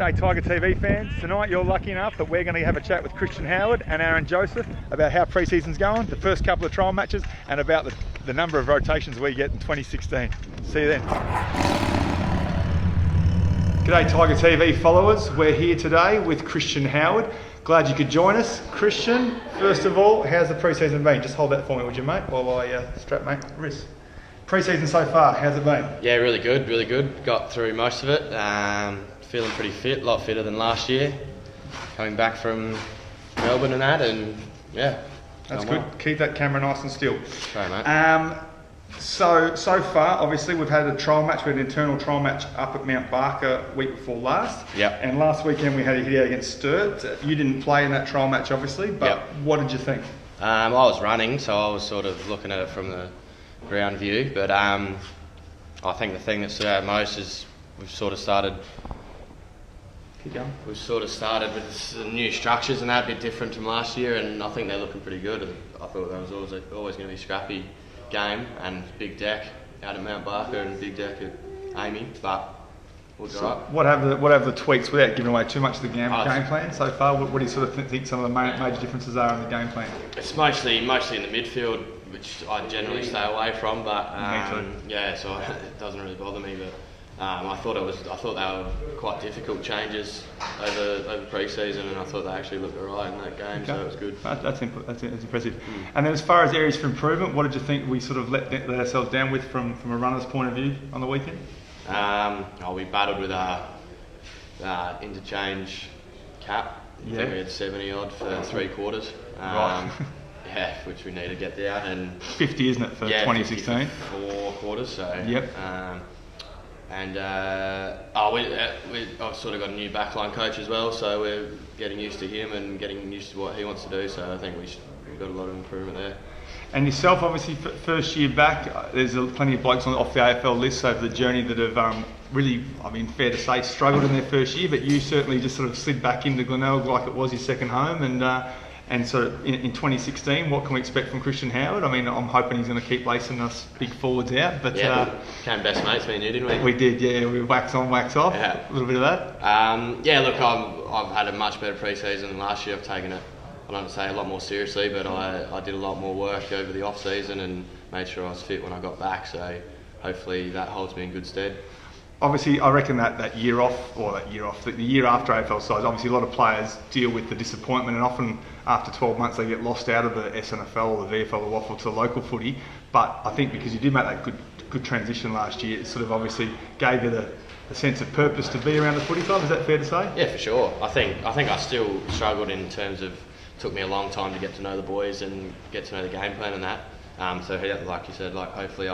G'day Tiger TV fans. Tonight you're lucky enough that we're going to have a chat with Christian Howard and Aaron Joseph about how pre-season's going, the first couple of trial matches, and about the number of rotations we get in 2016. See you then. G'day Tiger TV followers. We're here today with Christian Howard. Glad you could join us. Christian, first of all, how's the pre-season been? Just hold that for me, would you, mate, while I strap mate wrist. Pre-season so far, how's it been? Yeah, really good, really good. Got through most of it. Feeling pretty fit, a lot fitter than last year. Coming back from Melbourne and that, and yeah. That's good. Well. Keep that camera nice and still. Sorry, mate. So far, obviously, we've had a trial match. We had an internal trial match up at Mount Barker week before last. Yep. And last weekend we had a hit out against Sturt. You didn't play in that trial match, obviously, but yep. What did you think? I was running, so I was sort of looking at it from the ground view. But I think the thing that stood out most is we've sort of started. Keep going. We've sort of started with some new structures and that, a bit different from last year, and I think they're looking pretty good. I thought that was always going to be a scrappy game, and big deck out at Mount Barker and big deck at Amy, but we'll go up. What have the tweaks, without giving away too much of the game plan so far? What do you sort of think some of the major differences are in the game plan? It's mostly in the midfield, which I generally stay away from, but yeah, so it doesn't really bother me. But I thought they were quite difficult changes over pre-season, and I thought they actually looked alright in that game, so it was good. That's impressive. And then as far as areas for improvement, what did you think we sort of let ourselves down with from a runner's point of view on the weekend? We battled with our interchange cap. I think we had 70 odd for 3 quarters. Right. Yeah, which we need to get down. And 50, isn't it, for 2016? 4 quarters, so. Yep. I've sort of got a new backline coach as well, so we're getting used to him and getting used to what he wants to do, so I think we've got a lot of improvement there. And yourself, obviously, first year back, there's plenty of blokes off the AFL list over the journey that have really, I mean, fair to say, struggled in their first year, but you certainly just sort of slid back into Glenelg like it was your second home, and so in 2016, what can we expect from Christian Howard? I mean, I'm hoping he's going to keep lacing us big forwards out. But yeah, became best mates, me and you, didn't we? We did, yeah. We wax on, wax off. Yeah. A little bit of that. Yeah, look, I've had a much better pre-season than last year. I've taken it, I don't say a lot more seriously, but I did a lot more work over the off-season and made sure I was fit when I got back. So hopefully that holds me in good stead. Obviously, I reckon the year after AFL size, obviously a lot of players deal with the disappointment, and often after 12 months they get lost out of the SNFL or the VFL or WAFL to the local footy. But I think because you did make that good transition last year, it sort of obviously gave you the sense of purpose to be around the footy club. Is that fair to say? Yeah, for sure. I think I still struggled in terms of, it took me a long time to get to know the boys and get to know the game plan and that. So like you said, hopefully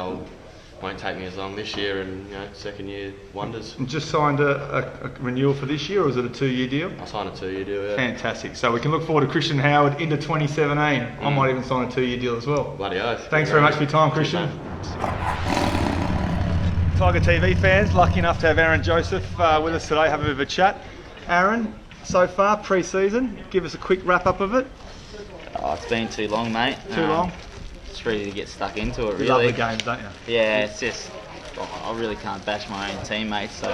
won't take me as long this year, and second year wonders. And just signed a renewal for this year, or is it a 2-year deal? I signed a 2-year deal, yeah. Fantastic. So we can look forward to Christian Howard into 2017. I might even sign a 2-year deal as well. Bloody oath. Thanks very much for your time, Christian. Tiger TV fans, lucky enough to have Aaron Joseph with us today, have a bit of a chat. Aaron, so far pre-season, give us a quick wrap-up of it. Oh, it's been too long, mate. Too long? Just ready to get stuck into it, really. You love the games, don't you? Yeah, it's just, I really can't bash my own teammates, so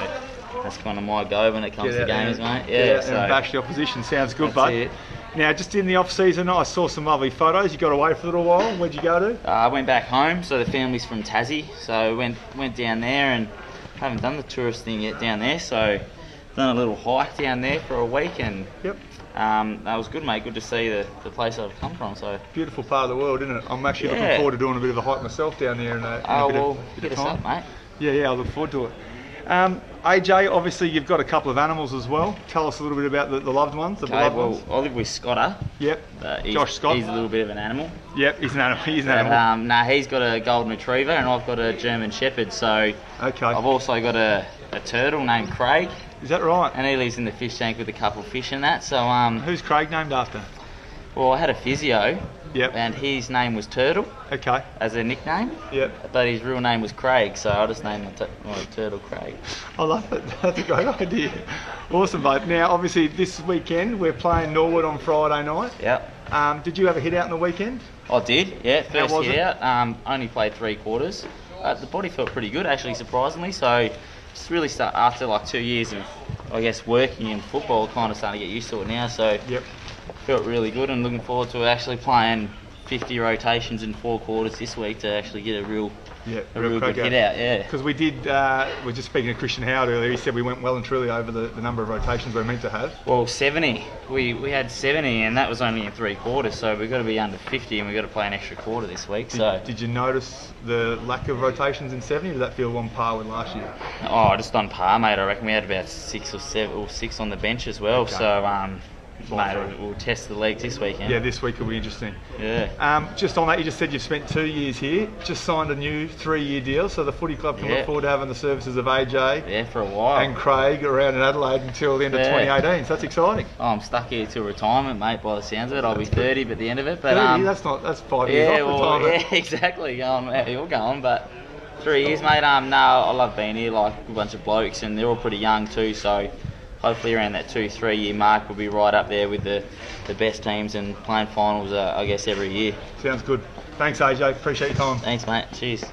that's kind of my go when it comes to games, mate. Yeah, so bash the opposition. Sounds good, bud. It. Now, just in the off-season, I saw some lovely photos. You got away for a little while. Where'd you go to? I went back home, so the family's from Tassie, so went down there, and haven't done the tourist thing yet down there, so done a little hike down there for a week, and yep. That was good, mate. Good to see the place I've come from. So beautiful part of the world, isn't it? I'm actually looking forward to doing a bit of a hike myself down there in a bit of time. Up, mate. Yeah, I look forward to it. AJ, obviously you've got a couple of animals as well. Tell us a little bit about the loved ones, the beloved ones. I live with Scotter. Yep. Josh Scott. He's a little bit of an animal. Yep, he's an animal. He's got a golden retriever, and I've got a German Shepherd. So okay. I've also got a turtle named Craig. Is that right? And he lives in the fish tank with a couple of fish and that. So who's Craig named after? Well, I had a physio. Yep. And his name was Turtle. Okay. As a nickname. Yep. But his real name was Craig, so I just named my turtle Craig. I love it. That's a great idea. Awesome, mate. Now, obviously, this weekend we're playing Norwood on Friday night. Yep. Did you have a hit out in the weekend? I did. Yeah. First hit out. Only played 3 quarters. The body felt pretty good, actually, surprisingly. So just really after like 2 years of I guess working in football, kind of starting to get used to it now. So Yep. felt really good, and looking forward to actually playing 50 rotations in 4 quarters this week to actually get a real good hit out. Yeah. Because we did, we were just speaking to Christian Howard earlier, he said we went well and truly over the number of rotations we're meant to have. Well, 70. We had 70, and that was only in 3 quarters, so we've got to be under 50, and we've got to play an extra quarter this week. Did you notice the lack of rotations in 70, or did that feel on par with last year? Oh, just on par, mate. I reckon we had about 6 or 7 or 6 on the bench as well. Okay. So, mate, we'll test the legs this weekend. Yeah, this week will be interesting. Yeah. Just on that, you just said you've spent 2 years here, just signed a new 3-year deal, so the footy club can look forward to having the services of AJ Yeah, for a while. and Craig around in Adelaide until the end of 2018, so that's exciting. Oh, I'm stuck here till retirement, mate, by the sounds of it. I'll be 30 by the end of it. But 30, that's 5 years off retirement. Yeah, exactly. You're going, but 3 years, mate. No, I love being here, like a bunch of blokes, and they're all pretty young too, so hopefully around that 2-3 year mark we'll be right up there with the best teams and playing finals, I guess, every year. Sounds good. Thanks, AJ. Appreciate your time. Thanks, mate. Cheers.